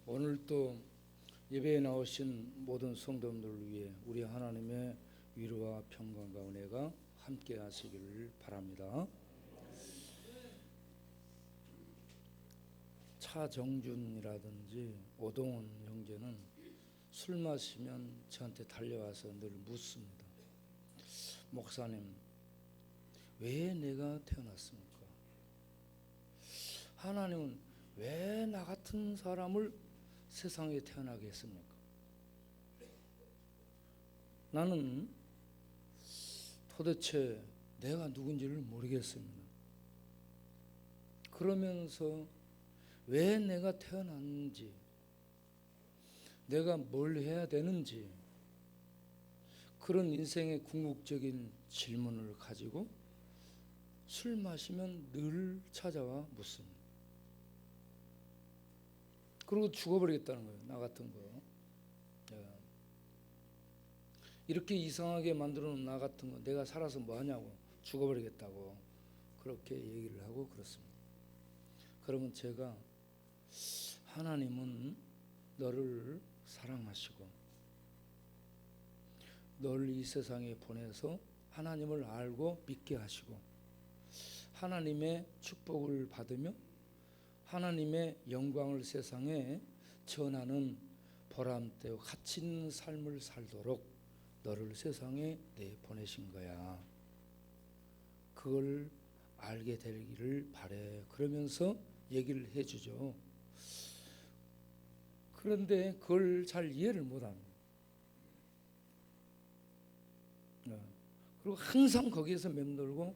오늘 또 예배에 나오신 모든 성도님들을 위해 우리 하나님의 위로와 평강과 은혜가 함께 하시기를 바랍니다. 차정준이라든지 오동원 형제는 술 마시면 저한테 달려와서 늘 묻습니다. 목사님, 왜 내가 태어났습니까? 하나님은 왜 나 같은 사람을 세상에 태어나게 했습니까? 나는 도대체 내가 누군지를 모르겠습니다. 그러면서 왜 내가 태어났는지, 내가 뭘 해야 되는지, 그런 인생의 궁극적인 질문을 가지고 술 마시면 늘 찾아와 묻습니다. 그리고 죽어버리겠다는 거예요. 나 같은 거. 이렇게 이상하게 만들어 놓은 나 같은 거 내가 살아서 뭐 하냐고, 죽어버리겠다고 그렇게 얘기를 하고 그렇습니다. 그러면 제가 하나님은 너를 사랑하시고 너를 이 세상에 보내서 하나님을 알고 믿게 하시고 하나님의 축복을 받으며 하나님의 영광을 세상에 전하는 보람되고 가치 있는 삶을 살도록 너를 세상에 내보내신 거야. 그걸 알게 되기를 바래. 그러면서 얘기를 해주죠. 그런데 그걸 잘 이해를 못합니다. 그리고 항상 거기에서 맴돌고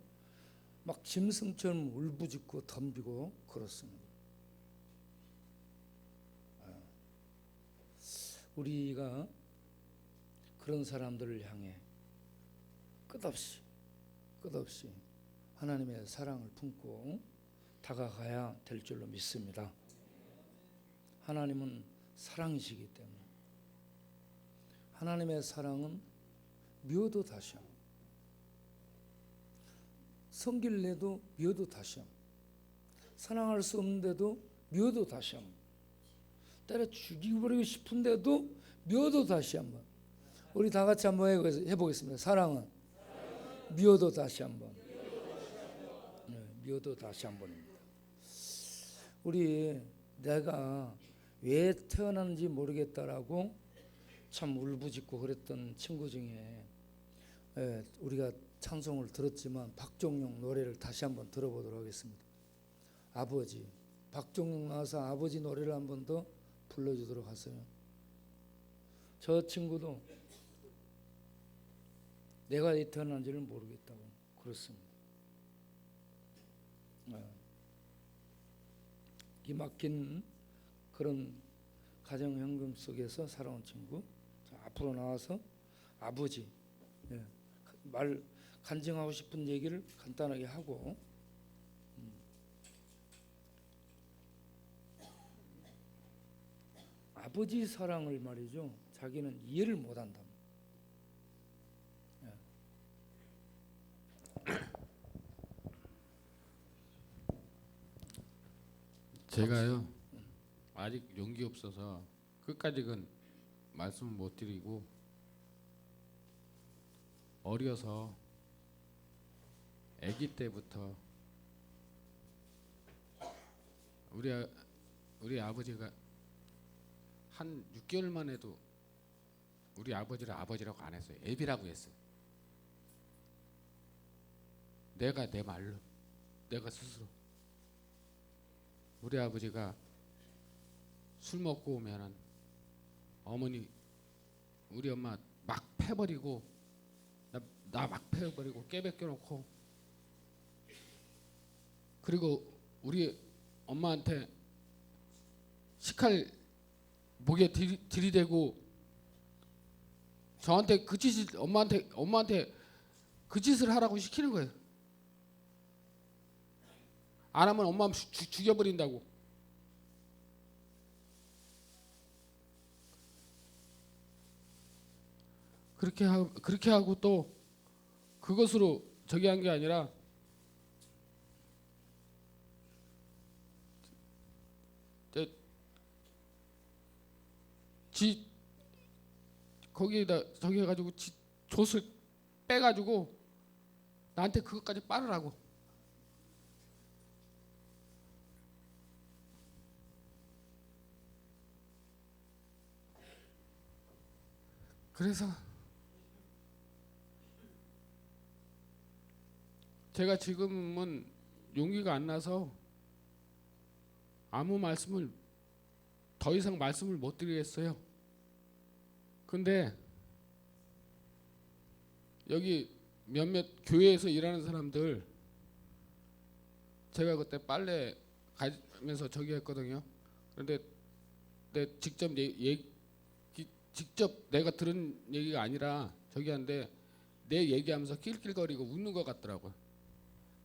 막 짐승처럼 울부짖고 덤비고 그렇습니다. 우리가 그런 사람들을 향해 끝없이 하나님의 사랑을 품고 다가가야 될 줄로 믿습니다. 하나님은 사랑이시기 때문에 하나님의 사랑은 미워도 다시함, 성길 내도 미워도 다시함, 사랑할 수 없는데도 미워도 다시함, 때려 죽여버리고 싶은데도 미워도 다시 한번. 우리 다 같이 한번 해보겠습니다. 사랑은 미워도 다시 한번. 미워도 다시 한번입니다. 우리 내가 왜 태어났는지 모르겠다라고 참 울부짖고 그랬던 친구 중에 우리가 찬송을 들었지만 박종용 노래를 다시 한번 들어보도록 하겠습니다. 아버지, 박종용 나와서 아버지 노래를 한 번 더 불러주도록 하세요. 저 친구도 내가 왜 태어난지를 모르겠다고 그렇습니다. 기막힌 그런 가정환경 속에서 살아온 친구, 앞으로 나와서 아버지, 말 간증하고 싶은 얘기를 간단하게 하고 아버지 사랑을 말이죠, 자기는 이해를 못한다. 제가요 아직 용기 없어서 끝까지는 말씀을 못 드리고, 어려서 아기 때부터 우리 아버지가 한 6개월만 해도 우리 아버지를 아버지라고 안 했어요. 애비라고 했어요. 내가 내 말로, 내가 스스로. 우리 아버지가 술 먹고 오면은 어머니, 우리 엄마 막 패버리고 나 막 패버리고 깨벗겨 놓고, 그리고 우리 엄마한테 식칼 목에 들이대고 저한테 그 짓을 엄마한테 그 짓을 하라고 시키는 거예요. 안 하면 엄마 죽여버린다고. 그렇게 하고 또 그것으로 저기 한 게 아니라 지 거기에다 저기 해가지고 지 돛을 빼가지고 나한테 그것까지 빠르라고. 그래서 제가 지금은 용기가 안 나서 아무 말씀을 더 이상 말씀을 못 드리겠어요. 근데 여기 몇몇 교회에서 일하는 사람들 제가 그때 빨래 가면서 저기 했거든요. 그런데 내 직접 내가 들은 얘기가 아니라 저기 한데 내 얘기하면서 낄낄거리고 웃는 것 같더라고요.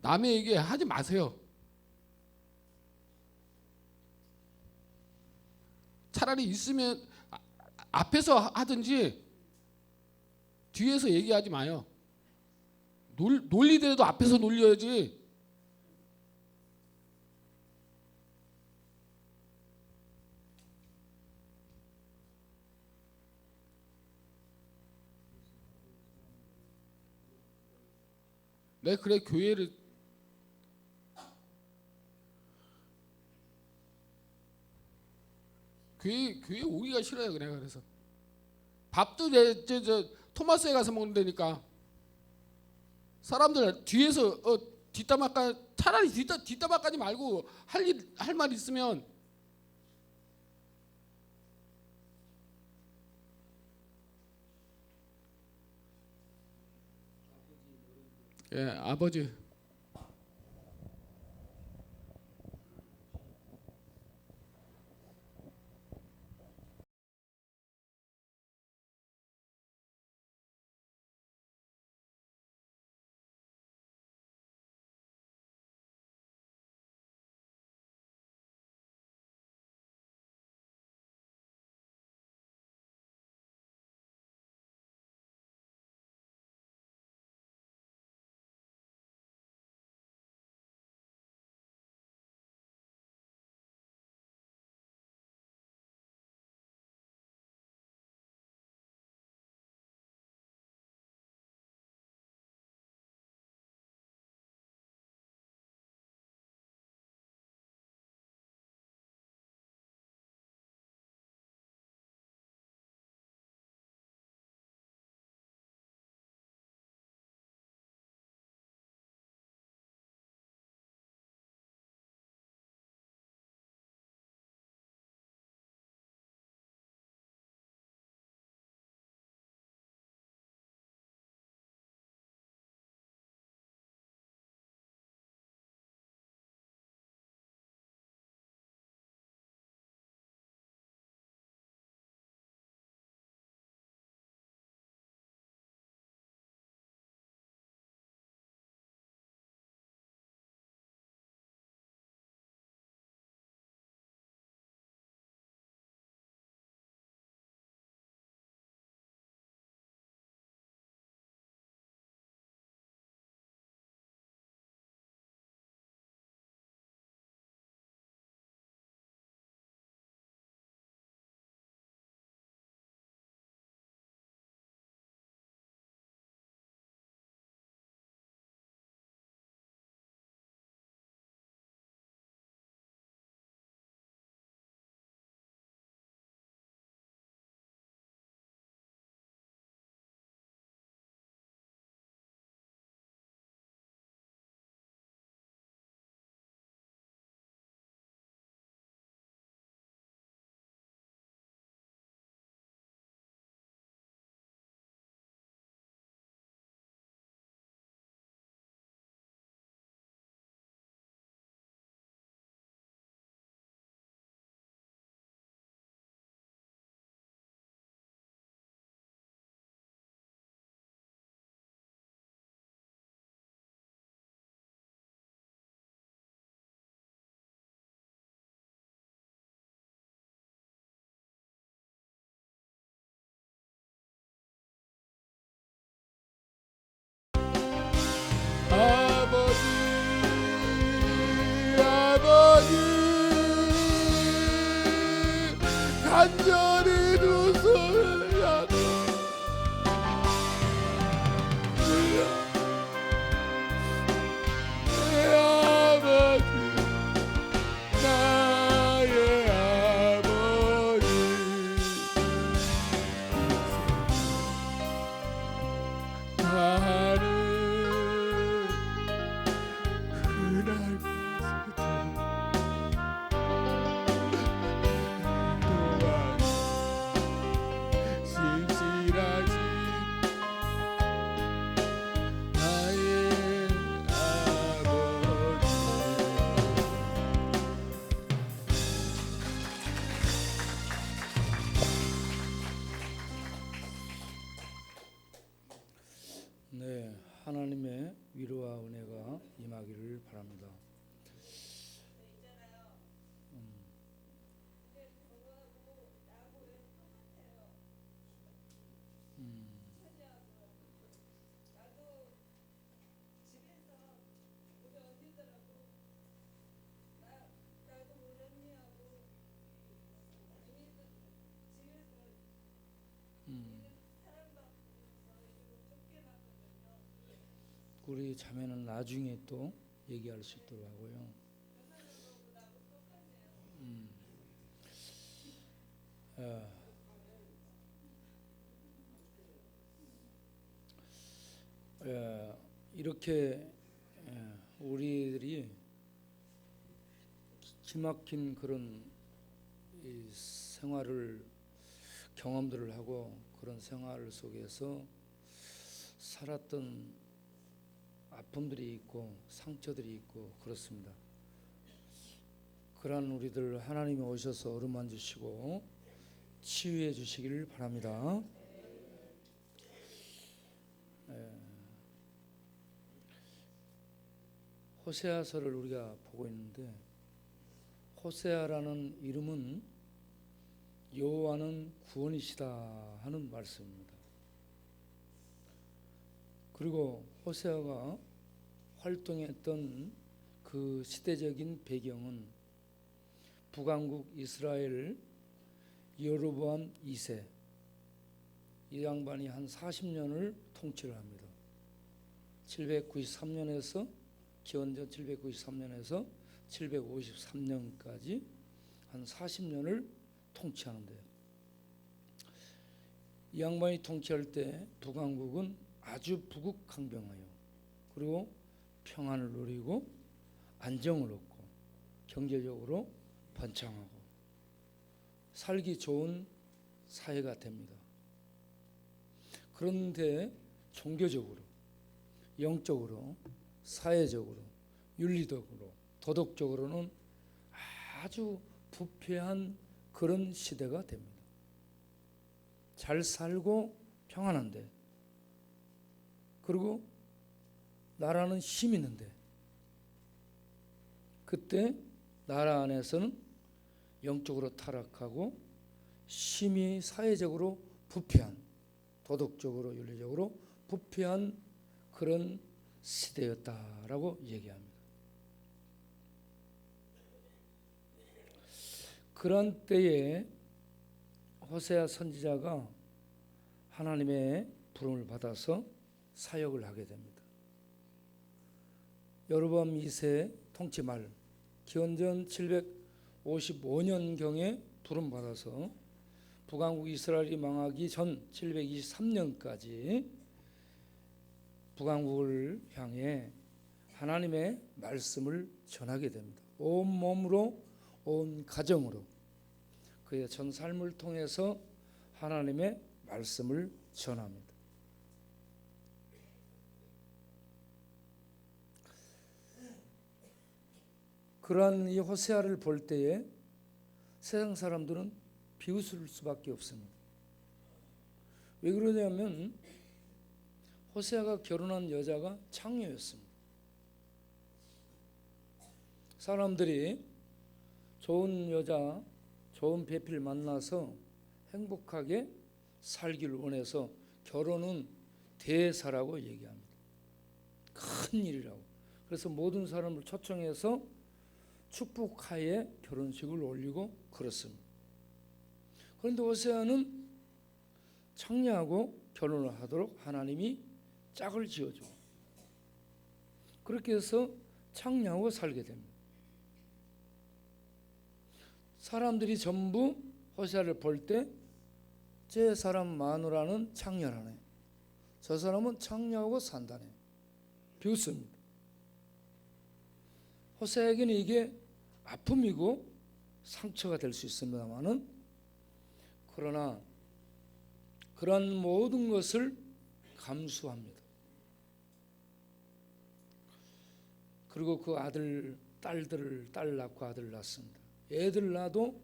남의 얘기 하지 마세요. 차라리 있으면 앞에서 하든지 뒤에서 얘기하지 마요. 놀리더라도 앞에서 놀려야지. 내 그래 교회 오기가 싫어요. 그래서 밥도 저 토마스에 가서 먹는다니까. 사람들 뒤에서 뒷담화까 차라리 뒷담화까지 말고 할 말 있으면 예, 아버지 아버지 간절히 두 소리야 내 아버지 나의 아버지 나는 그날 또한 신실하신 나의 아버지 네, 하나님의 위로와 은혜가 임하기를 바랍니다. 우리 자매는 나중에 또 얘기할 수 있도록 하고요. 이렇게 우리들이 기막힌 그런 이 생활을 경험들을 하고 그런 생활 속에서 살았던 아픔들이 있고 상처들이 있고 그렇습니다. 그러한 우리들 하나님이 오셔서 어루만 주시고 치유해 주시기를 바랍니다. 호세아서를 우리가 보고 있는데 호세아라는 이름은 여호와는 구원이시다 하는 말씀입니다. 그리고 호세아가 활동했던 그 시대적인 배경은 북왕국 이스라엘 여로보암 2세 이 양반이 한 40년을 통치를 합니다. 793년에서 기원전 793년에서 753년까지 한 40년을 통치하는데요. 이 양반이 통치할 때 북왕국은 아주 부국강병하여 그리고 평안을 누리고 안정을 얻고 경제적으로 번창하고 살기 좋은 사회가 됩니다. 그런데 종교적으로, 영적으로, 사회적으로, 윤리적으로, 도덕적으로는 아주 부패한 그런 시대가 됩니다. 잘 살고 평안한데 그리고 나라는 힘 있는데 그때 나라 안에서는 영적으로 타락하고 심히 사회적으로 부패한 도덕적으로 윤리적으로 부패한 그런 시대였다라고 얘기합니다. 그런 때에 호세아 선지자가 하나님의 부름을 받아서 사역을 하게 됩니다. 여로보암 2세 통치 말 기원전 755년경에 부름 받아서 북왕국 이스라엘이 망하기 전 723년까지 북왕국을 향해 하나님의 말씀을 전하게 됩니다. 온 몸으로 온 가정으로 그의 전 삶을 통해서 하나님의 말씀을 전합니다. 그러한 이 호세아를 볼 때에 세상 사람들은 비웃을 수밖에 없습니다. 왜 그러냐면 호세아가 결혼한 여자가 창녀였습니다. 사람들이 좋은 여자, 좋은 배필 만나서 행복하게 살기를 원해서 결혼은 대사라고 얘기합니다. 큰 일이라고. 그래서 모든 사람을 초청해서 축복하에 결혼식을 올리고 그렇습니다. 그런데 호세아는 창녀하고 결혼을 하도록 하나님이 짝을 지어줘. 그렇게 해서 창녀하고 살게 됩니다. 사람들이 전부 호세아를 볼 때 제 사람 마누라는 창녀라네, 저 사람은 창녀하고 산다네, 비웃습니다. 호세아에게는 이게 아픔이고 상처가 될 수 있습니다만은, 그러나 그런 모든 것을 감수합니다. 그리고 그 딸 낳고 아들 낳습니다. 애들 낳아도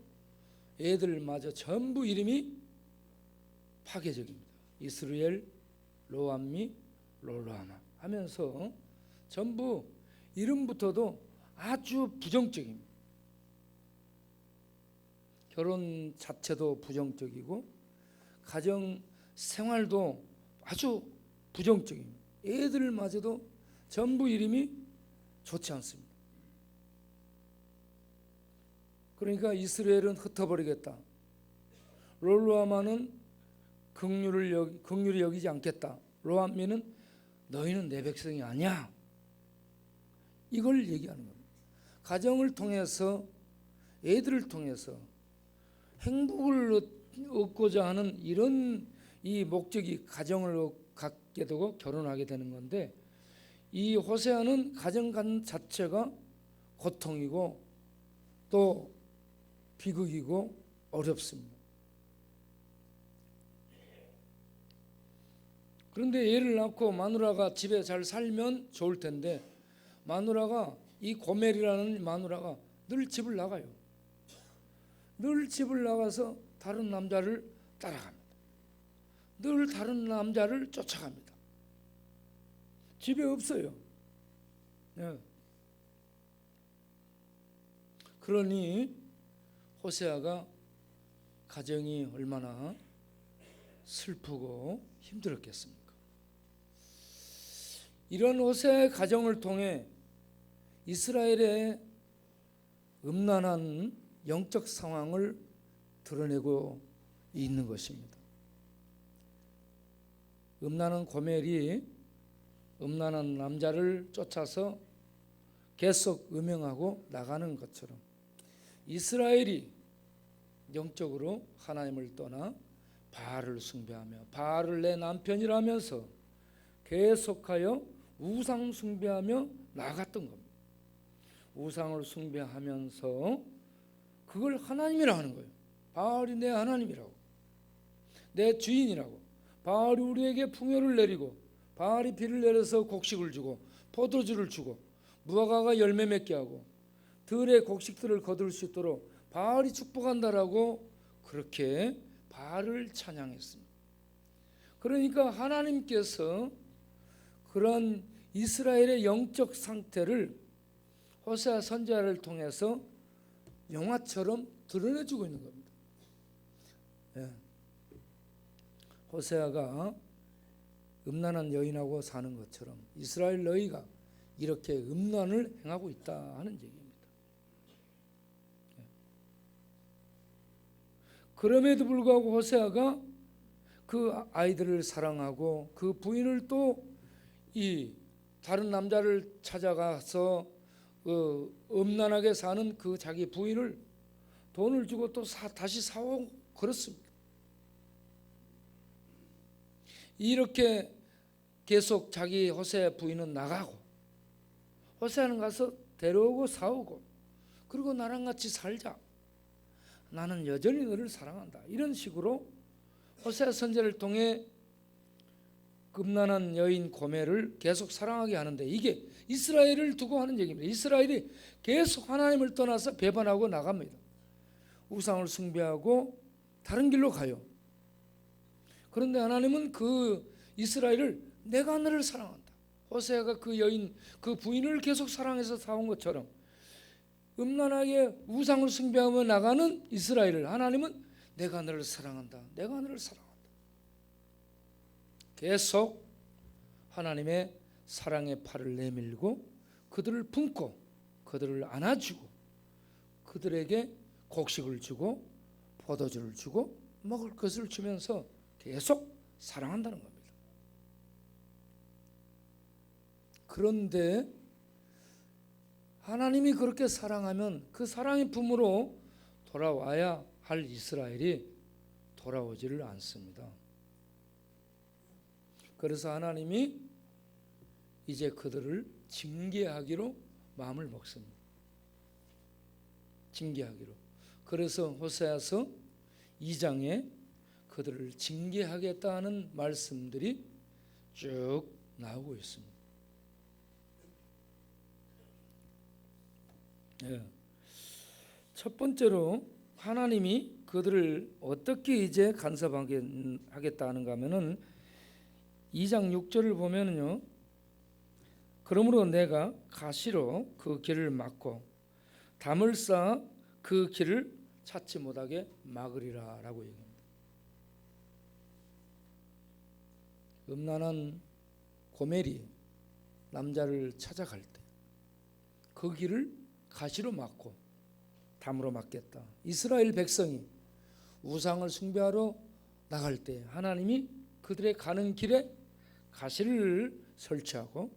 애들마저 전부 이름이 파괴적입니다. 이스루엘, 로암미, 롤로아마 하면서 전부 이름부터도 아주 부정적입니다. 결혼 자체도 부정적이고 가정 생활도 아주 부정적입니다. 애들마저도 전부 이름이 좋지 않습니다. 그러니까 이스라엘은 흩어버리겠다, 롤로아마는 긍휼히 여기지 않겠다, 로암미는 너희는 내 백성이 아니야, 이걸 얘기하는 겁니다. 가정을 통해서, 애들을 통해서 행복을 얻고자 하는 이런 이 목적이 가정을 갖게 되고 결혼하게 되는 건데, 이 호세아는 가정 자체가 고통이고 또 비극이고 어렵습니다. 그런데 애를 낳고 마누라가 집에 잘 살면 좋을 텐데, 마누라가, 이 고멜이라는 마누라가 늘 집을 나가요. 늘 집을 나가서 다른 남자를 따라갑니다. 늘 다른 남자를 쫓아갑니다. 집에 없어요. 네. 그러니 호세아가 가정이 얼마나 슬프고 힘들었겠습니까? 이런 호세아의 가정을 통해 이스라엘의 음란한 영적 상황을 드러내고 있는 것입니다. 음란한 고멜이 음란한 남자를 쫓아서 계속 음행하고 나가는 것처럼 이스라엘이 영적으로 하나님을 떠나 바알을 숭배하며 바알을 내 남편이라면서 계속하여 우상 숭배하며 나갔던 겁니다. 우상을 숭배하면서 그걸 하나님이라 하는 거예요. 바알이 내 하나님이라고, 내 주인이라고. 바알이 우리에게 풍요를 내리고, 바알이 비를 내려서 곡식을 주고 포도주를 주고 무화과가 열매 맺게 하고 들의 곡식들을 거둘 수 있도록 바알이 축복한다라고 그렇게 바알을 찬양했습니다. 그러니까 하나님께서 그런 이스라엘의 영적 상태를 호세아 선지자를 통해서 영화처럼 드러내주고 있는 겁니다. 예. 호세아가 음란한 여인하고 사는 것처럼 이스라엘 너희가 이렇게 음란을 행하고 있다 하는 얘기입니다. 예. 그럼에도 불구하고 호세아가 그 아이들을 사랑하고 그 부인을 또 이 다른 남자를 찾아가서 음란하게 사는 그 자기 부인을 돈을 주고 또 다시 사오고 그렇습니다. 이렇게 계속 자기 호세아 부인은 나가고 호세아는 가서 데려오고 사오고, 그리고 나랑 같이 살자, 나는 여전히 너를 사랑한다, 이런 식으로 호세아 선지자를 통해 음란한 여인 고멜을 계속 사랑하게 하는데, 이게 이스라엘을 두고 하는 얘기입니다. 이스라엘이 계속 하나님을 떠나서 배반하고 나갑니다. 우상을 숭배하고 다른 길로 가요. 그런데 하나님은 그 이스라엘을 내가 너를 사랑한다, 호세아가 그 여인 그 부인을 계속 사랑해서 사온 것처럼 음란하게 우상을 숭배하며 나가는 이스라엘을 하나님은 내가 너를 사랑한다, 내가 너를 사랑한다, 계속 하나님의 사랑의 팔을 내밀고 그들을 품고 그들을 안아주고 그들에게 곡식을 주고 포도주를 주고 먹을 것을 주면서 계속 사랑한다는 겁니다. 그런데 하나님이 그렇게 사랑하면 그 사랑의 품으로 돌아와야 할 이스라엘이 돌아오지를 않습니다. 그래서 하나님이 이제 그들을 징계하기로 마음을 먹습니다. 징계하기로. 그래서 호세아서 2장에 그들을 징계하겠다는 말씀들이 쭉 나오고 있습니다. 첫 번째로 하나님이 그들을 어떻게 이제 간섭하겠다 하는가 하면은 2장 6절을 보면은요, 그러므로 내가 가시로 그 길을 막고 담을 쌓아 그 길을 찾지 못하게 막으리라 라고 얘기합니다. 음란한 고멜이 남자를 찾아갈 때 그 길을 가시로 막고 담으로 막겠다. 이스라엘 백성이 우상을 숭배하러 나갈 때 하나님이 그들의 가는 길에 가시를 설치하고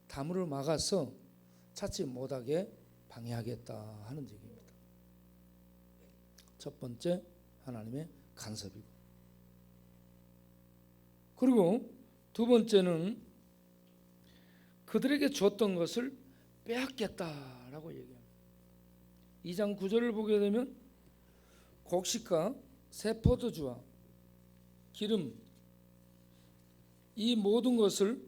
담으로 막아서 찾지 못하게 방해하겠다 하는 얘기입니다. 첫 번째 하나님의 간섭이고, 그리고 두 번째는 그들에게 줬던 것을 빼앗겠다라고 얘기합니다. 2장 9절을 보게 되면 곡식과 새 포도주와 기름 이 모든 것을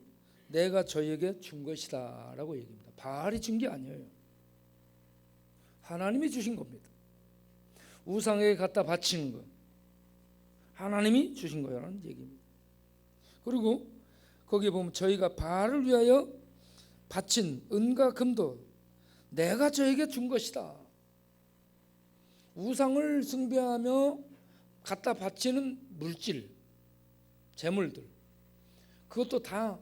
내가 저에게 준 것이다 라고 얘기합니다. 바알이 준 게 아니에요. 하나님이 주신 겁니다. 우상에게 갖다 바치는 것 하나님이 주신 거라는 얘기입니다. 그리고 거기에 보면 저희가 바알을 위하여 바친 은과 금도 내가 저에게 준 것이다. 우상을 숭배하며 갖다 바치는 물질, 재물들 그것도 다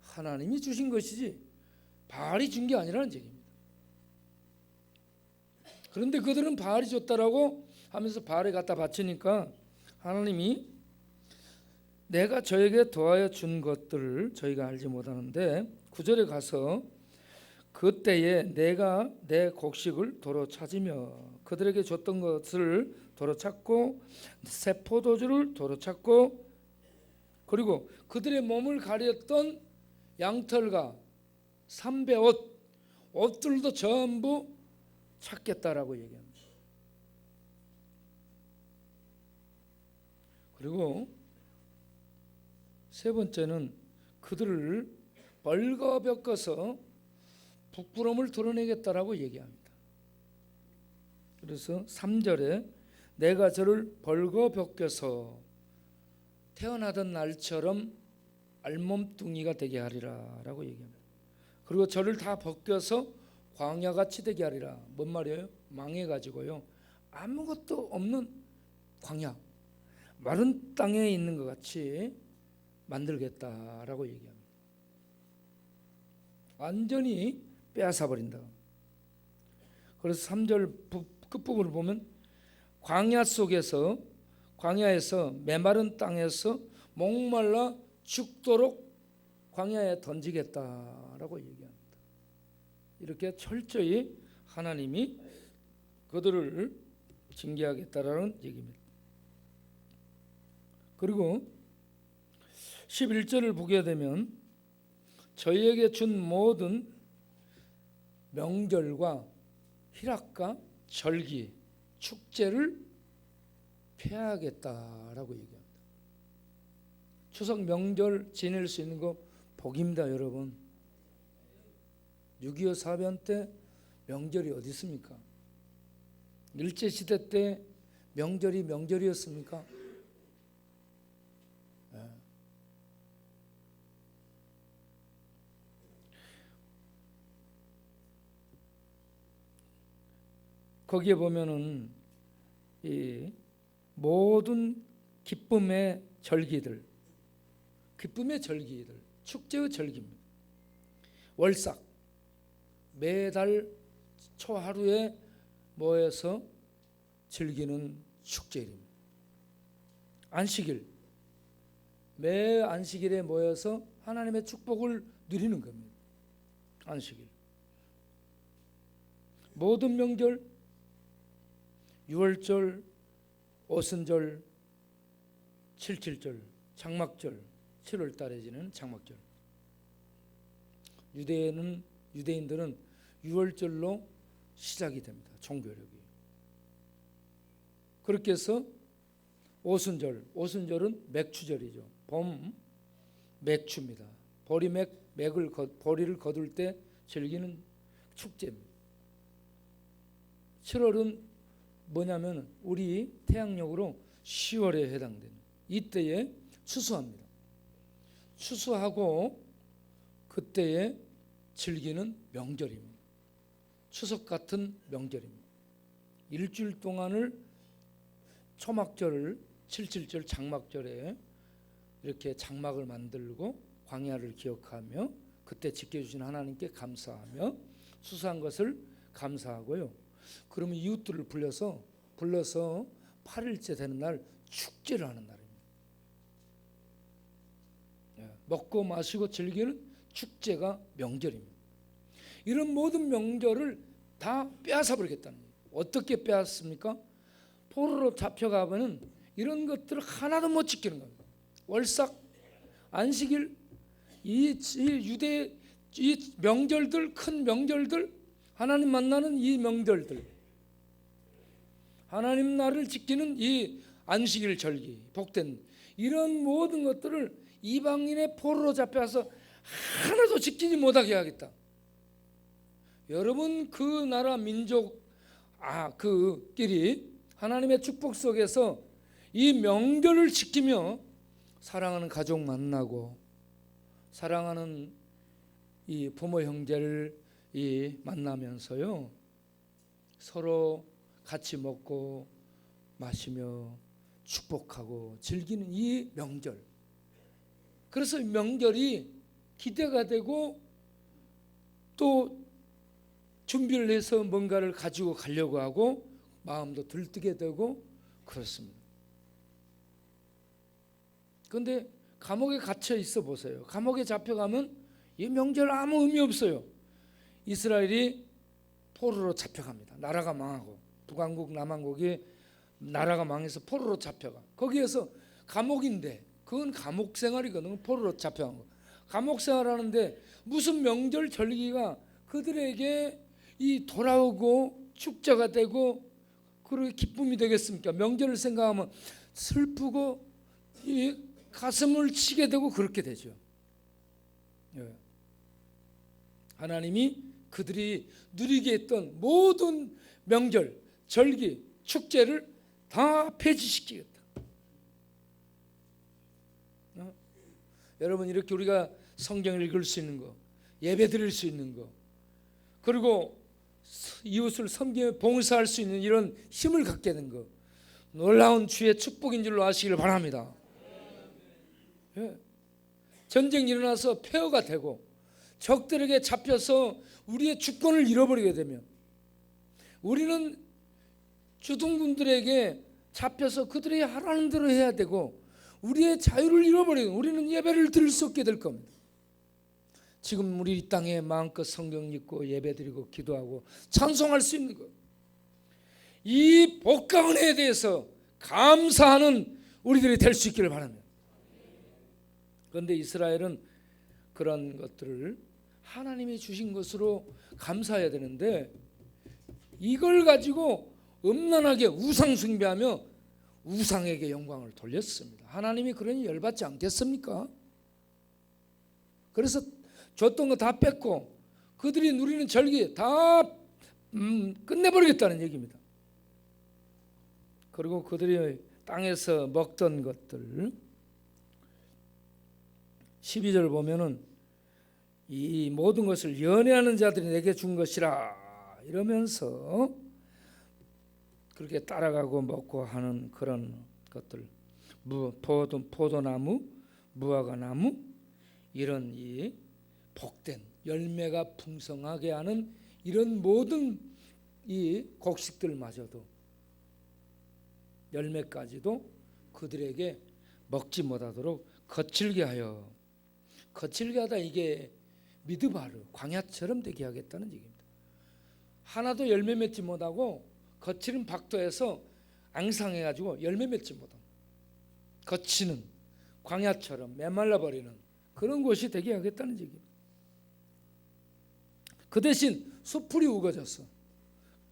하나님이 주신 것이지 바알이 준 게 아니라는 얘기입니다. 그런데 그들은 바알이 줬다라고 하면서 바알에 갖다 바치니까 하나님이 내가 저에게 더하여 준 것들을 저희가 알지 못하는데 9절에 가서 그때에 내가 내 곡식을 도로 찾으며 그들에게 줬던 것을 도로 찾고 새 포도주를 도로 찾고 그리고 그들의 몸을 가렸던 양털과 삼배 옷들도 전부 찾겠다라고 얘기합니다. 그리고 세 번째는 그들을 벌거벗겨서 부끄러움을 드러내겠다라고 얘기합니다. 그래서 3절에 내가 저를 벌거벗겨서 태어나던 날처럼 알몸뚱이가 되게 하리라 라고 얘기합니다. 그리고 저를 다 벗겨서 광야같이 되게 하리라. 뭔 말이에요? 망해가지고요 아무것도 없는 광야, 마른 땅에 있는 것 같이 만들겠다라고 얘기합니다. 완전히 빼앗아 버린다. 그래서 3절 끝부분을 보면 광야에서 메마른 땅에서 목말라 죽도록 광야에 던지겠다라고 얘기합니다. 이렇게 철저히 하나님이 그들을 징계하겠다라는 얘기입니다. 그리고 11절을 보게 되면 저희에게 준 모든 명절과 희락과 절기, 축제를 폐하겠다라고 얘기합니다. 추석 명절 지낼 수 있는 거 복입니다, 여러분. 6.25 사변 때 명절이 어디 있습니까? 일제시대 때 명절이 명절이었습니까? 거기에 보면은 이 모든 기쁨의 절기들, 축제의 절기입니다. 월삭, 매달 초하루에 모여서 즐기는 축제입니다. 안식일, 매 안식일에 모여서 하나님의 축복을 누리는 겁니다. 안식일. 모든 명절, 유월절, 오순절, 칠칠절, 장막절, 7월 달에 지는 장막절. 유대인들은 유월절로 시작이 됩니다. 종교력이. 그렇게 해서 오순절은 맥추절이죠. 봄 맥추입니다. 보리를 거둘 때 즐기는 축제입니다. 7월은 뭐냐면 우리 태양력으로 10월에 해당되는 이때에 추수합니다. 추수하고 그때에 즐기는 명절입니다. 추석 같은 명절입니다. 일주일 동안을 초막절을 칠칠절 장막절에 이렇게 장막을 만들고 광야를 기억하며 그때 지켜주신 하나님께 감사하며 추수한 것을 감사하고요. 그러면 이웃들을 불러서 8일째 되는 날 축제를 하는 날입니다. 먹고 마시고 즐기는 축제가 명절입니다. 이런 모든 명절을 다 빼앗아 버리겠다는 거예요. 어떻게 빼앗습니까? 포로로 잡혀가면 이런 것들을 하나도 못 지키는 겁니다. 월삭, 안식일, 이 명절들, 큰 명절들, 하나님 만나는 이 명절들, 하나님 나를 지키는 이 안식일 절기, 복된 이런 모든 것들을 이방인의 포로로 잡혀서 하나도 지키지 못하게 하겠다. 여러분 그 나라 민족 그끼리 하나님의 축복 속에서 이 명절을 지키며 사랑하는 가족 만나고 사랑하는 이 부모 형제를 만나면서요 서로 같이 먹고 마시며 축복하고 즐기는 이 명절. 그래서 명절이 기대가 되고 또 준비를 해서 뭔가를 가지고 가려고 하고 마음도 들뜨게 되고 그렇습니다. 그런데 감옥에 갇혀 있어 보세요. 감옥에 잡혀가면 이 명절 아무 의미 없어요. 이스라엘이 포로로 잡혀갑니다. 나라가 망하고 북왕국 남왕국이 나라가 망해서 포로로 잡혀가. 거기에서 감옥인데 그건 감옥 생활이거든요. 포로로 잡혀간 거. 감옥 생활하는데 무슨 명절 절기가 그들에게 이 돌아오고 축제가 되고 그리고 기쁨이 되겠습니까? 명절을 생각하면 슬프고 이 가슴을 치게 되고 그렇게 되죠. 하나님이 그들이 누리게 했던 모든 명절, 절기, 축제를 다 폐지시키겠다. 여러분 이렇게 우리가 성경을 읽을 수 있는 거, 예배 드릴 수 있는 거, 그리고 이웃을 섬기며 봉사할 수 있는 이런 힘을 갖게 된 거, 놀라운 주의 축복인 줄로 아시기를 바랍니다. 전쟁이 일어나서 폐허가 되고 적들에게 잡혀서 우리의 주권을 잃어버리게 되면 우리는 주둔군들에게 잡혀서 그들이 하라는 대로 해야 되고 우리의 자유를 잃어버리고 우리는 예배를 드릴 수 없게 될 겁니다. 지금 우리 이 땅에 마음껏 성경 읽고 예배드리고 기도하고 찬송할 수 있는 것, 이 복과 은혜에 대해서 감사하는 우리들이 될 수 있기를 바랍니다. 그런데 이스라엘은 그런 것들을 하나님이 주신 것으로 감사해야 되는데 이걸 가지고 음란하게 우상 숭배하며 우상에게 영광을 돌렸습니다. 하나님이 그러니 열받지 않겠습니까? 그래서 줬던 거 다 뺐고 그들이 누리는 절기 다 끝내버리겠다는 얘기입니다. 그리고 그들이 땅에서 먹던 것들 12절 보면은 이 모든 것을 연애하는 자들이 내게 준 것이라 이러면서 그렇게 따라가고 먹고 하는 그런 것들, 포도나무, 무화과나무 이런 이 복된 열매가 풍성하게 하는 이런 모든 이 곡식들마저도 열매까지도 그들에게 먹지 못하도록 거칠게 하여, 거칠게 하다 이게 미드바르 광야처럼 되게 하겠다는 얘기입니다. 하나도 열매 맺지 못하고 거칠은 박도에서 앙상해가지고 열매 맺지 못함. 거치는 광야처럼 메말라 버리는 그런 곳이 되게 하겠다는 얘기입니다. 그 대신 수풀이 우거져서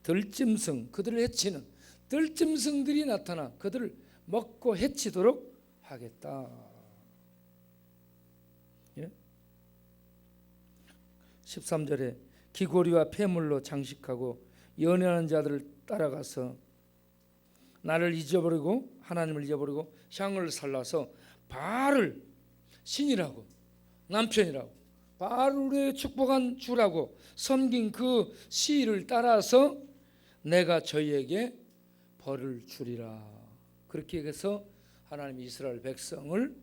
들짐승, 그들을 해치는 들짐승들이 나타나 그들을 먹고 해치도록 하겠다. 예? 13절에 귀고리와 폐물로 장식하고 연애하는 자들을 따라가서 나를 잊어버리고 하나님을 잊어버리고 향을 살라서 바알을 신이라고 남편이라고 바알을 축복한 주라고 섬긴 그 시를 따라서 내가 저희에게 벌을 주리라. 그렇게 해서 하나님이 이스라엘 백성을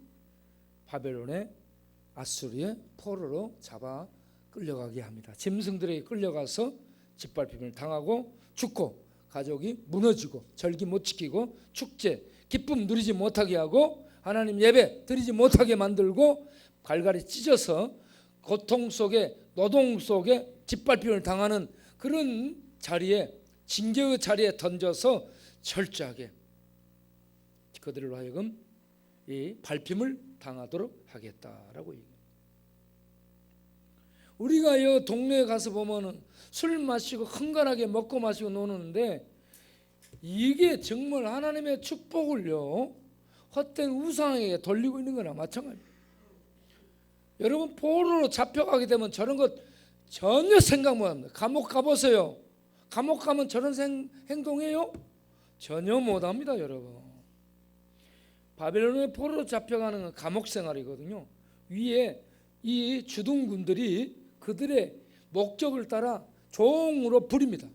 바벨론의 아수르의 포로로 잡아 끌려가게 합니다. 짐승들에게 끌려가서 짓밟힘을 당하고 죽고 가족이 무너지고 절기 못 지키고 축제 기쁨 누리지 못하게 하고 하나님 예배 드리지 못하게 만들고 갈갈이 찢어서 고통 속에 노동 속에 짓밟힘을 당하는 그런 자리에 징계의 자리에 던져서 철저하게 그들로 하여금 이 밟힘을 당하도록 하겠다라고 얘기합니다. 우리가 이 동네에 가서 보면은 술 마시고 흥건하게 먹고 마시고 노는데 이게 정말 하나님의 축복을요 헛된 우상에게 돌리고 있는 거나 마찬가지예요. 여러분 포로로 잡혀가게 되면 저런 것 전혀 생각 못합니다. 감옥 가보세요. 감옥 가면 저런 행동해요? 전혀 못합니다. 여러분 바벨론의 포로로 잡혀가는 건 감옥 생활이거든요. 위에 이 주둔군들이 그들의 목적을 따라 종으로 부립니다.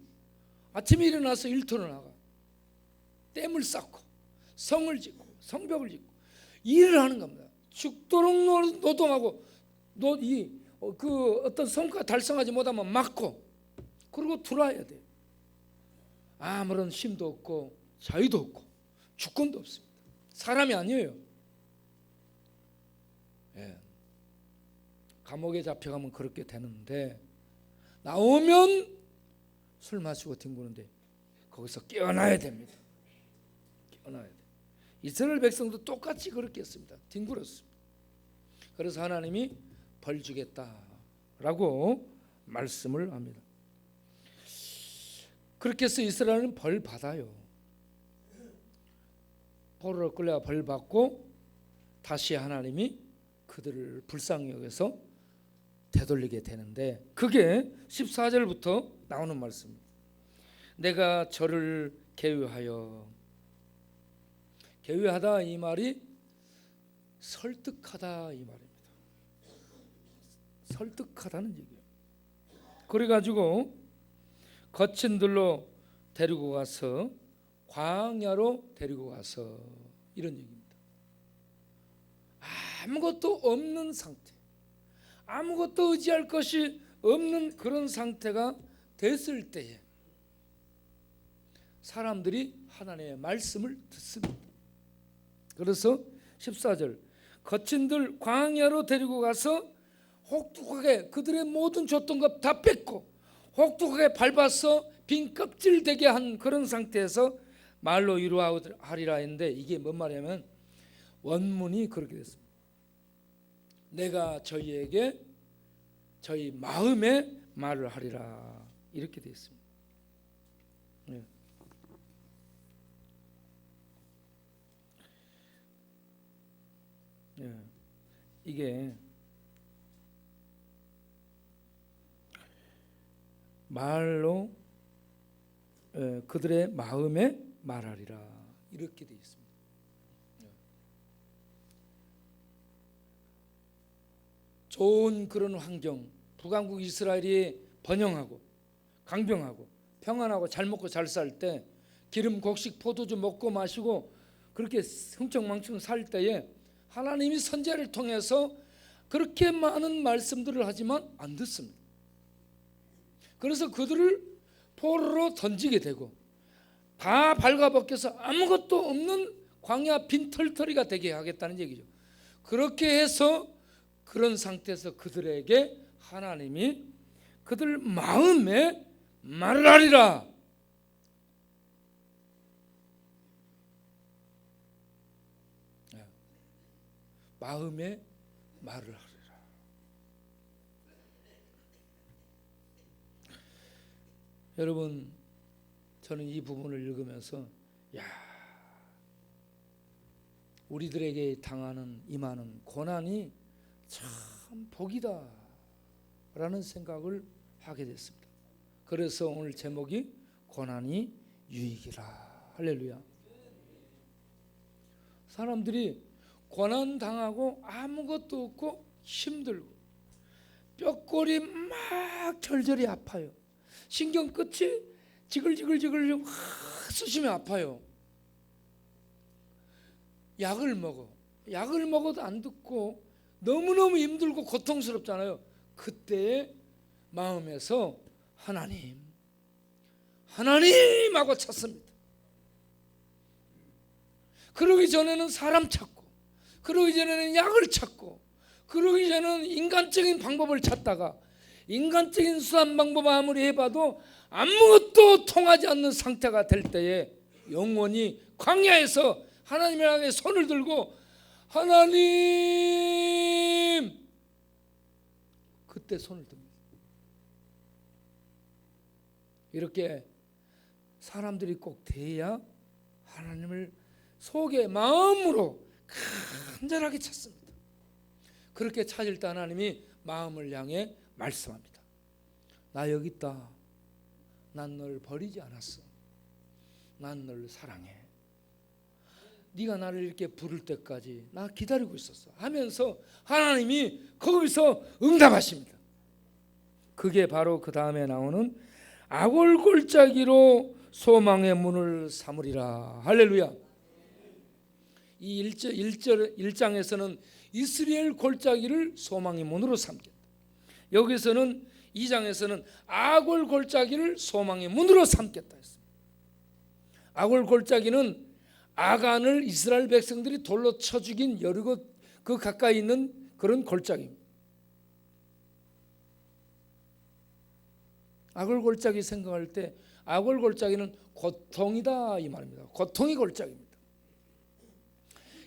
아침에 일어나서 일터로 나가 댐을 쌓고 성을 짓고 성벽을 짓고 일을 하는 겁니다. 죽도록 노동하고 그 어떤 성과 달성하지 못하면 막고 그리고 들어와야 돼요. 아무런 힘도 없고 자유도 없고 주권도 없습니다. 사람이 아니에요. 예. 감옥에 잡혀가면 그렇게 되는데 나오면 술 마시고 뒹구는데 거기서 깨어나야 됩니다. 깨어나야 돼. 이스라엘 백성도 똑같이 그렇게 했습니다. 뒹굴었습니다. 그래서 하나님이 벌 주겠다라고 말씀을 합니다. 그렇게 해서 이스라엘은 벌 받아요. 포로로 끌려가 벌 받고 다시 하나님이 그들을 불쌍히 여겨서 되돌리게 되는데 그게 14절부터 나오는 말씀입니다. 내가 저를 계유하여, 계유하다 이 말이 설득하다 이 말입니다. 설득하다는 얘기예요. 그래가지고 거친 들로 데리고 가서 광야로 데리고 가서 이런 얘기입니다. 아무것도 없는 상태, 아무것도 의지할 것이 없는 그런 상태가 됐을 때에 사람들이 하나님의 말씀을 듣습니다. 그래서 14절 거친 들 광야로 데리고 가서 혹독하게 그들의 모든 줬던 것 다 뺏고 혹독하게 밟아서 빈 껍질 되게 한 그런 상태에서 말로 이루하리라 했는데 이게 뭔 말이냐면 원문이 그렇게 됐습니다. 내가 저희에게 저희 마음에 말을 하리라 이렇게 되어 있습니다. 네. 네. 이게 말로 그들의 마음에 말하리라 이렇게 되어 있습니다. 좋은 그런 환경, 북왕국 이스라엘이 번영하고 강병하고 평안하고 잘 먹고 잘 살 때 기름 곡식 포도주 먹고 마시고 그렇게 흥청망청 살 때에 하나님이 선지자를 통해서 그렇게 많은 말씀들을 하지만 안 듣습니다. 그래서 그들을 포로로 던지게 되고 다 발가벗겨서 아무것도 없는 광야 빈털터리가 되게 하겠다는 얘기죠. 그렇게 해서 그런 상태에서 그들에게 하나님이 그들 마음에 말을 하리라. 마음에 말을 하리라. 여러분, 저는 이 부분을 읽으면서 우리들에게 당하는 임하는 고난이 참 복이다 라는 생각을 하게 됐습니다. 그래서 오늘 제목이 고난이 유익이라. 할렐루야. 사람들이 고난 당하고 아무것도 없고 힘들고 뼈골이 막 절절히 아파요. 신경 끝이 지글지글 쑤시면 아파요. 약을 먹어도 안 듣고 너무너무 힘들고 고통스럽잖아요. 그때 마음에서 하나님 하고 찾습니다. 그러기 전에는 사람 찾고, 그러기 전에는 약을 찾고, 그러기 전에는 인간적인 방법을 찾다가 인간적인 수단 방법 아무리 해봐도 아무것도 통하지 않는 상태가 될 때에 영원히 광야에서 하나님을 향해 손을 들고 하나님, 그때 손을 듭니다. 이렇게 사람들이 꼭 돼야 하나님을 속에 마음으로 간절하게 찾습니다. 그렇게 찾을 때 하나님이 마음을 향해 말씀합니다. 나 여기 있다. 난 널 버리지 않았어. 난 널 사랑해. 네가 나를 이렇게 부를 때까지 나 기다리고 있었어 하면서 하나님이 거기서 응답하십니다. 그게 바로 그 다음에 나오는 악골골짜기로 소망의 문을 삼으리라. 할렐루야. 이 1장에서는 이스라엘 골짜기를 소망의 문으로 삼겠다. 여기서는 2장에서는 악골골짜기를 소망의 문으로 삼겠다 했습니다. 악골골짜기는 아간을 이스라엘 백성들이 돌로 쳐 죽인 여리고 그 가까이 있는 그런 골짜기입니다. 악골골짜기 생각할 때 악골골짜기는 고통이다 이 말입니다. 고통이 골짜기입니다.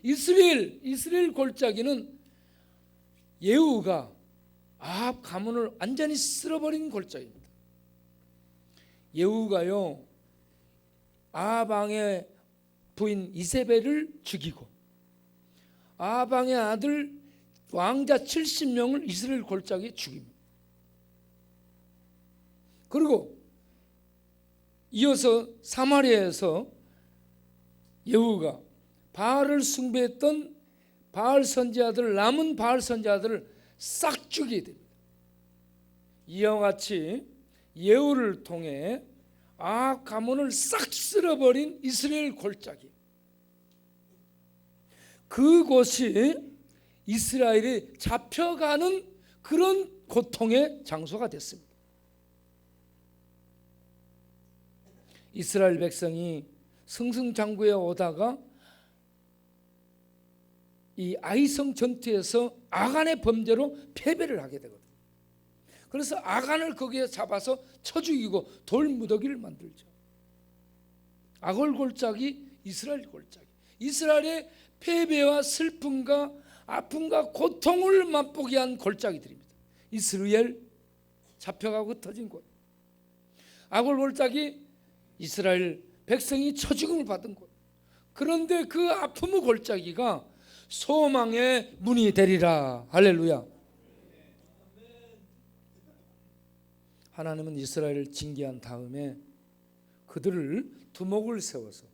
이스라엘 골짜기는 예후가 아합 가문을 완전히 쓸어버린 골짜기입니다. 예후가요 아합 왕의 부인 이세벨을 죽이고 아합 왕의 아들 왕자 70명을 이스라엘 골짜기에 죽입니다. 그리고 이어서 사마리아에서 예후가 바알을 숭배했던 바알 선지자들, 남은 바알 선지자들을 싹 죽이게 됩니다. 이와 같이 예후를 통해 아합 가문을 싹 쓸어버린 이스라엘 골짜기, 그곳이 이스라엘이 잡혀가는 그런 고통의 장소가 됐습니다. 이스라엘 백성이 승승장구해 오다가 이 아이성 전투에서 아간의 범죄로 패배를 하게 되거든요. 그래서 아간을 거기에 잡아서 쳐 죽이고 돌무더기를 만들죠. 악골골짜기, 이스라엘 골짜기. 이스라엘의 패배와 슬픔과 아픔과 고통을 맛보게 한 골짜기들입니다. 이스라엘 잡혀가고 터진 곳. 악골골짜기, 이스라엘 백성이 쳐 죽음을 받은 곳. 그런데 그 아픔의 골짜기가 소망의 문이 되리라. 할렐루야. 하나님은 이스라엘을 징계한 다음에 그들을 두목을 세워서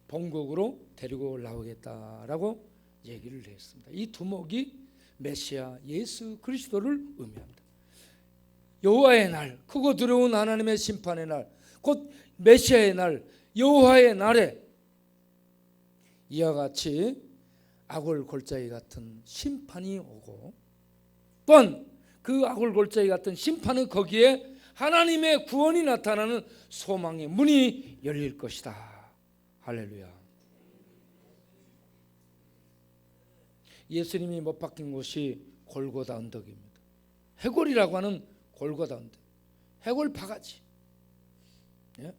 본국으로 데리고 올라오겠다라고 얘기를 했습니다. 이 두목이 메시아 예수 그리스도를 의미합니다. 여호와의 날, 크고 두려운 하나님의 심판의 날, 곧 메시아의 날, 여호와의 날에 이와 같이 악골골짜기 같은 심판이 오고, 또한 그 악골골짜기 같은 심판은 거기에 하나님의 구원이 나타나는 소망의 문이 열릴 것이다. 할렐루야. 예수님이 못 박힌 곳이 골고다 언덕입니다. 해골이라고 하는 골고다 언덕, 해골 바가지. 예?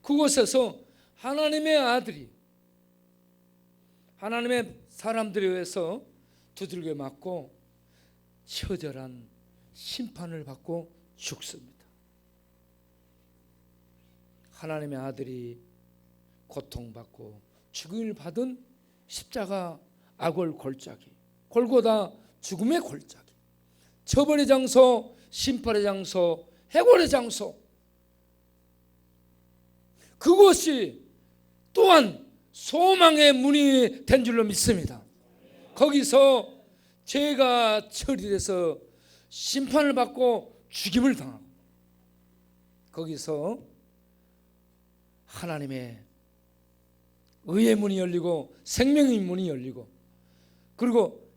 그곳에서 하나님의 아들이 하나님의 사람들에 의해서 두들겨 맞고 처절한 심판을 받고 죽습니다. 하나님의 아들이 고통받고 죽음을 받은 십자가 악월 골짜기, 골고다 죽음의 골짜기, 처벌의 장소, 심판의 장소, 해골의 장소, 그곳이 또한 소망의 문이 된 줄로 믿습니다. 거기서 죄가 처리돼서 심판을 받고 죽임을 당하고, 거기서 하나님의 의의 문이 열리고 생명의 문이 열리고, 그리고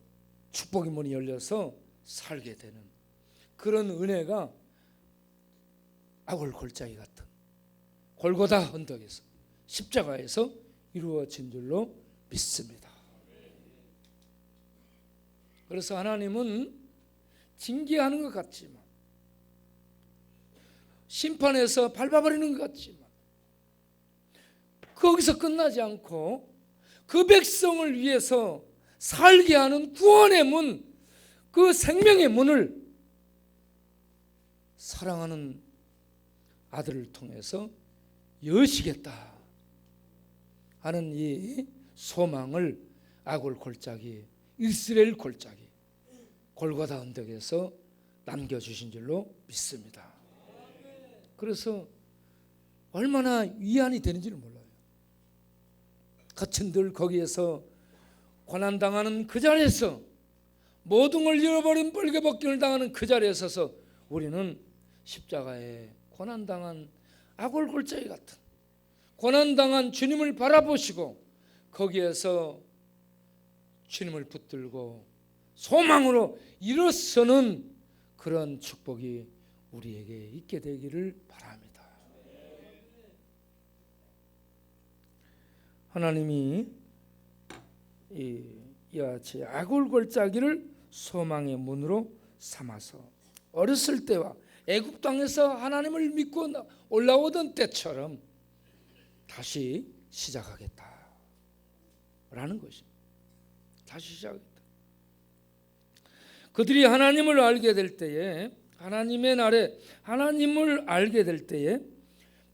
축복의 문이 열려서 살게 되는 그런 은혜가 악월 골짜기 같은 골고다 언덕에서, 십자가에서 이루어진 줄로 믿습니다. 그래서 하나님은 징계하는 것 같지만, 심판해서 밟아버리는 것 같지만, 거기서 끝나지 않고 그 백성을 위해서 살게 하는 구원의 문, 그 생명의 문을 사랑하는 아들을 통해서 여시겠다 하는 이 소망을 악월 골짜기, 이스라엘 골짜기, 골고다 언덕에서 남겨주신 줄로 믿습니다. 그래서 얼마나 위안이 되는지를 몰라요. 거친들 거기에서 고난당하는 그 자리에서, 모든 걸 잃어버린 벌게벗김을 당하는 그 자리에 서서 우리는 십자가에 고난당한 악월 골짜기 같은 고난당한 주님을 바라보시고 거기에서 주님을 붙들고 소망으로 일어서는 그런 축복이 우리에게 있게 되기를 바랍니다. 하나님이 이와 같이 악월 골짜기를 소망의 문으로 삼아서 어렸을 때와 애굽 땅에서 하나님을 믿고 올라오던 때처럼 다시 시작하겠다라는 것입니다. 다시 시작하겠다. 그들이 하나님을 알게 될 때에, 하나님의 날에 하나님을 알게 될 때에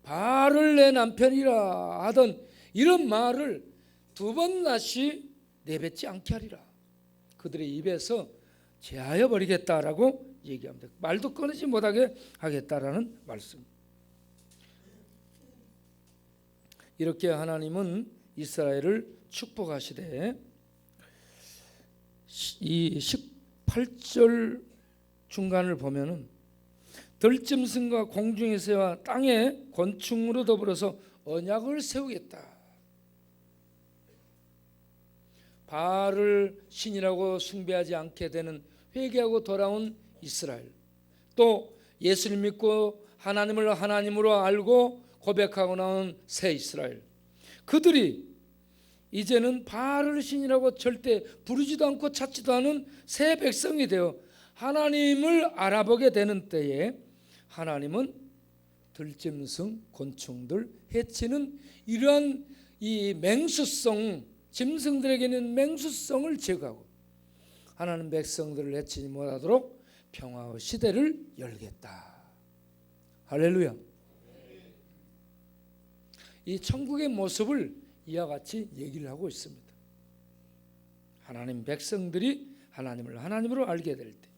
바알을 내 남편이라 하던 이런 말을 두 번 다시 내뱉지 않게 하리라. 그들의 입에서 제하여 버리겠다라고 얘기합니다. 말도 꺼내지 못하게 하겠다라는 말씀. 이렇게 하나님은 이스라엘을 축복하시되, 이 18절 중간을 보면은 들짐승과 공중의 새와 땅의 곤충으로 더불어서 언약을 세우겠다. 바알을 신이라고 숭배하지 않게 되는 회개하고 돌아온 이스라엘, 또 예수를 믿고 하나님을 하나님으로 알고 고백하고 나온 새 이스라엘, 그들이 이제는 바알을 신이라고 절대 부르지도 않고 찾지도 않은 새 백성이 되어 하나님을 알아보게 되는 때에 하나님은 들짐승, 곤충들 해치는 이러한 이 맹수성, 짐승들에게는 맹수성을 제거하고 하나님 백성들을 해치지 못하도록 평화의 시대를 열겠다. 할렐루야. 이 천국의 모습을 이와 같이 얘기를 하고 있습니다. 하나님 백성들이 하나님을 하나님으로 알게 될 때,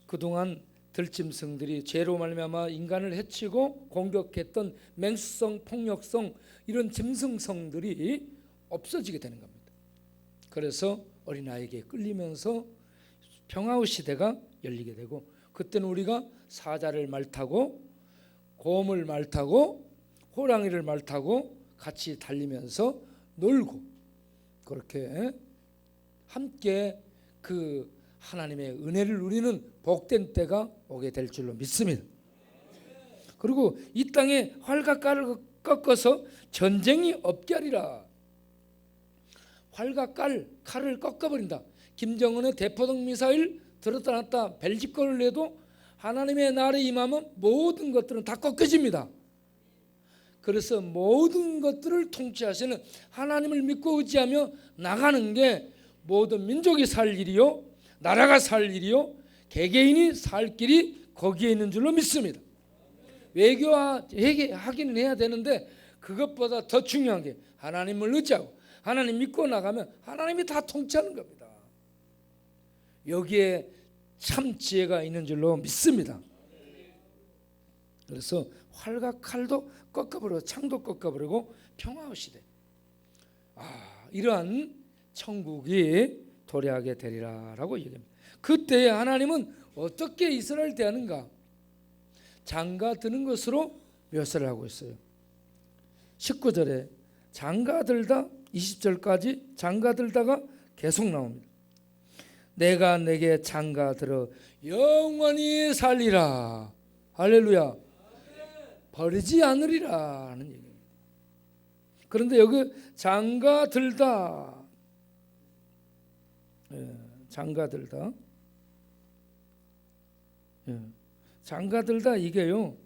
그동안 들짐승들이 죄로 말미암아 인간을 해치고 공격했던 맹수성, 폭력성, 이런 짐승성들이 없어지게 되는 겁니다. 그래서 어린아이에게 끌리면서 평화의 시대가 열리게 되고, 그때는 우리가 사자를 말타고 곰을 말타고 호랑이를 말타고 같이 달리면서 놀고, 그렇게 함께 그 하나님의 은혜를 누리는 복된 때가 오게 될 줄로 믿습니다. 그리고 이 땅에 활과 깔을 꺾어서 전쟁이 없게 하리라. 활과 칼을 꺾어버린다. 김정은의 대포동 미사일 들었다 놨다 벨짓거리를 해도 하나님의 나라에 임하면 모든 것들은 다 꺾여집니다. 그래서 모든 것들을 통치하시는 하나님을 믿고 의지하며 나가는 게 모든 민족이 살 일이요, 나라가 살 일이요, 개개인이 살 길이 거기에 있는 줄로 믿습니다. 외교하기는 해야 되는데 그것보다 더 중요한 게 하나님을 의지하고 하나님 믿고 나가면 하나님이 다 통치하는 겁니다. 여기에 참 지혜가 있는 줄로 믿습니다. 그래서 활과 칼도 꺾어버리고 창도 꺾어버리고 평화의 시대, 이러한 천국이 도래하게 되리라라고 얘기합니다. 그때 하나님은 어떻게 이스라엘 대하는가? 장가 드는 것으로 묘사를 하고 있어요. 19절에 장가 들다, 20절까지 장가 들다가 계속 나옵니다. 내가 내게 장가 들어 영원히 살리라. 할렐루야. 버리지 않으리라 하는 얘기입니다. 그런데 여기 장가 들다, 장가 들다, 장가 들다, 이게요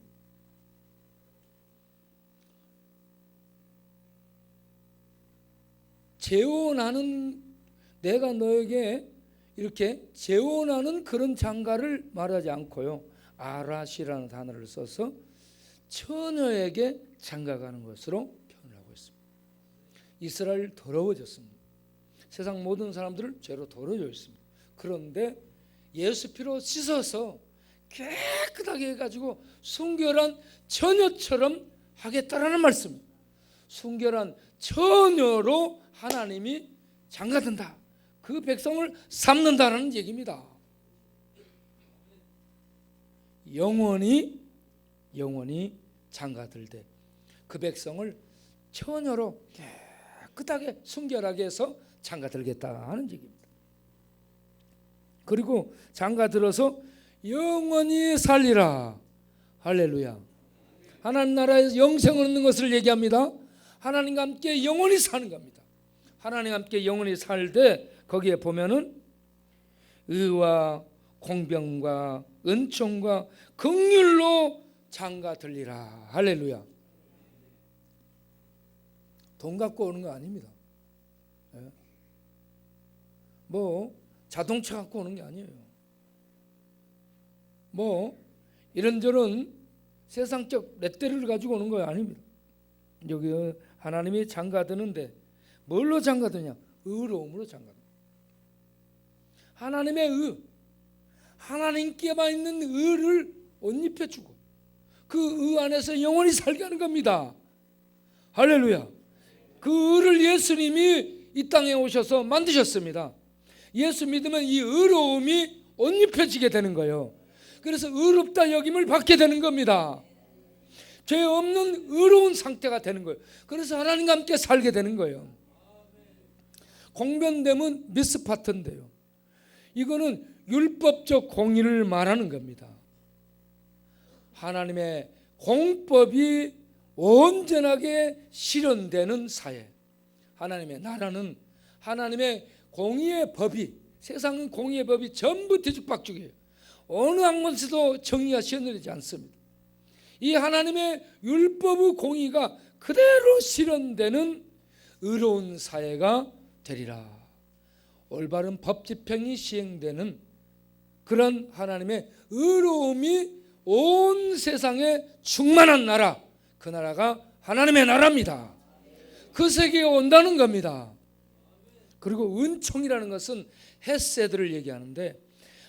재혼하는, 내가 너에게 이렇게 재혼하는 그런 장가를 말하지 않고요, 아라시라는 단어를 써서 처녀에게 장가가는 것으로 표현을 하고 있습니다. 이스라엘 더러워졌습니다. 세상 모든 사람들을 죄로 더러워져 있습니다. 그런데 예수 피로 씻어서 깨끗하게 해가지고 순결한 처녀처럼 하겠다라는 말씀입니다. 순결한 처녀로 하나님이 장가든다, 그 백성을 삼는다라는 얘기입니다. 영원히 장가들되 그 백성을 처녀로 깨끗하게 순결하게 해서 장가들겠다 하는 얘기입니다. 그리고 장가들어서 영원히 살리라. 할렐루야. 하나님 나라에서 영생을 얻는 것을 얘기합니다. 하나님과 함께 영원히 사는 겁니다. 하나님과 함께 영원히 살되 거기에 보면은 의와 공병과 은총과 긍휼로 장가들리라. 할렐루야. 돈 갖고 오는 거 아닙니다. 뭐 자동차 갖고 오는 게 아니에요. 뭐 이런저런 세상적 렛대를 가지고 오는 거 아닙니다. 여기 하나님이 장가드는데 뭘로 장가드냐? 의로움으로 장가듭니다. 하나님의 의, 하나님께만 있는 의를 옷 입혀주고 그 의 안에서 영원히 살게 하는 겁니다. 할렐루야. 그 의를 예수님이 이 땅에 오셔서 만드셨습니다. 예수 믿으면 이 의로움이 옷 입혀지게 되는 거예요. 그래서 의롭다 여김을 받게 되는 겁니다. 죄 없는 의로운 상태가 되는 거예요. 그래서 하나님과 함께 살게 되는 거예요. 공변됨은 미스파트인데요, 이거는 율법적 공의를 말하는 겁니다. 하나님의 공법이 온전하게 실현되는 사회, 하나님의 나라는 하나님의 공의의 법이, 세상은 공의의 법이 전부 뒤죽박죽이에요. 어느 한 곳에도 정의가 실현되지 않습니다. 이 하나님의 율법의 공의가 그대로 실현되는 의로운 사회가 되리라. 올바른 법 집행이 시행되는 그런 하나님의 의로움이 온 세상에 충만한 나라, 그 나라가 하나님의 나라입니다. 그 세계에 온다는 겁니다. 그리고 은총이라는 것은 헤세드를 얘기하는데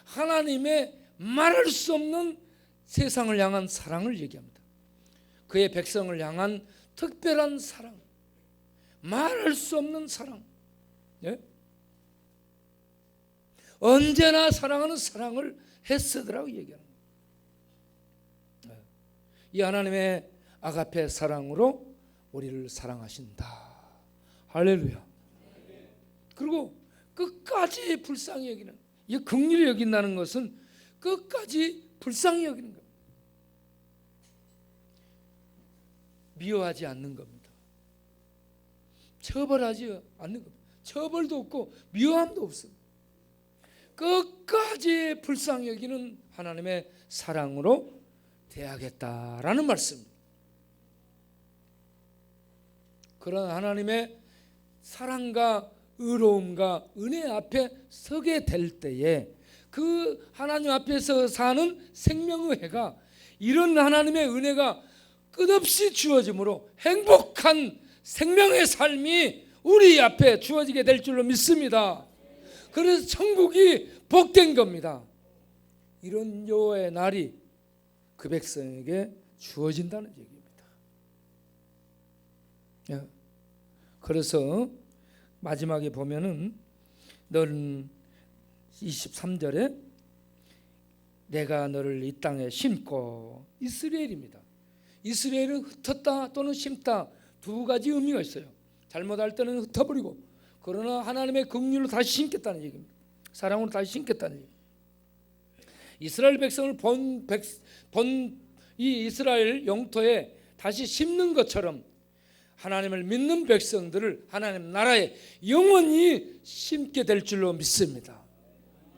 하나님의 말할 수 없는 세상을 향한 사랑을 얘기합니다. 그의 백성을 향한 특별한 사랑, 말할 수 없는 사랑, 예? 언제나 사랑하는 사랑을 헤세드라고 얘기하는 거예요. 이 하나님의 아가페 사랑으로 우리를 사랑하신다. 할렐루야. 그리고 끝까지 불쌍히 여기는, 이 긍휼히 여긴다는 것은 끝까지 불쌍히 여기는 겁니다. 미워하지 않는 겁니다. 처벌하지 않는 겁니다. 처벌도 없고 미워함도 없습니다. 끝까지 불쌍히 여기는 하나님의 사랑으로 대하겠다라는 말씀입니다. 그런 하나님의 사랑과 의로움과 은혜 앞에 서게 될 때에 그 하나님 앞에서 사는 생명의 해가 이런 하나님의 은혜가 끝없이 주어지므로 행복한 생명의 삶이 우리 앞에 주어지게 될 줄로 믿습니다. 그래서 천국이 복된 겁니다. 이런 여호와의 날이 그 백성에게 주어진다는 얘기입니다. 그래서 마지막에 보면은 너는 23절에 내가 너를 이 땅에 심고 이스라엘입니다. 이스라엘은 흩었다 또는 심다 두 가지 의미가 있어요. 잘못할 때는 흩어버리고 그러나 하나님의 긍휼로 다시 심겠다는 얘기입니다. 사랑으로 다시 심겠다는 얘기. 이스라엘 백성을 본 이 이스라엘 영토에 다시 심는 것처럼 하나님을 믿는 백성들을 하나님 나라에 영원히 심게 될 줄로 믿습니다.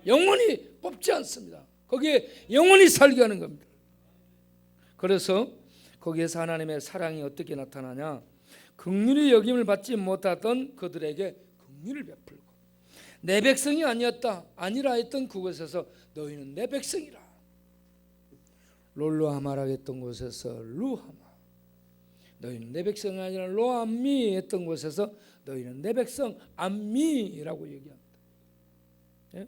영원히 뽑지 않습니다. 거기에 영원히 살게 하는 겁니다. 그래서 거기에서 하나님의 사랑이 어떻게 나타나냐? 긍휼히 여김을 받지 못하던 그들에게 긍휼을 베풀고 내 백성이 아니라 했던 그곳에서 너희는 내 백성이라. 롤로하마라 했던 곳에서 루하마, 너희는 내 백성이 아니라 로암미 했던 곳에서 너희는 내 백성 암미라고 얘기합니다. 예?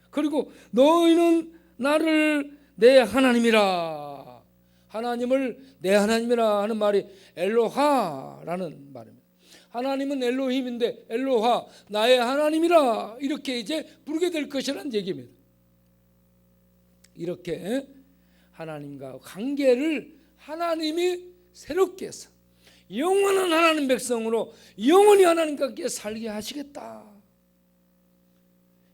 그리고 너희는 나를 내 하나님이라. 하나님을 내 하나님이라 하는 말이 엘로하라는 말입니다. 하나님은 엘로힘인데 엘로하 나의 하나님이라 이렇게 이제 부르게 될 것이라는 얘기입니다. 이렇게 하나님과 관계를 하나님이 새롭게 해서 영원한 하나님 백성으로 영원히 하나님과 함께 살게 하시겠다.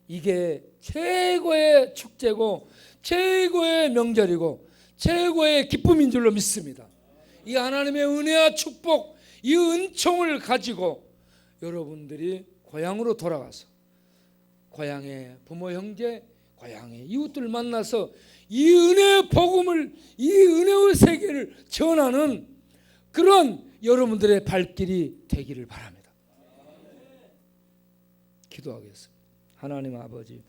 이게 최고의 축제고 최고의 명절이고 최고의 기쁨인 줄로 믿습니다. 이 하나님의 은혜와 축복, 이 은총을 가지고 여러분들이 고향으로 돌아가서 고향의 부모 형제, 고향의 이웃들 만나서 이 은혜의 복음을, 이 은혜의 세계를 전하는 그런 여러분들의 발길이 되기를 바랍니다. 기도하겠습니다. 하나님 아버지,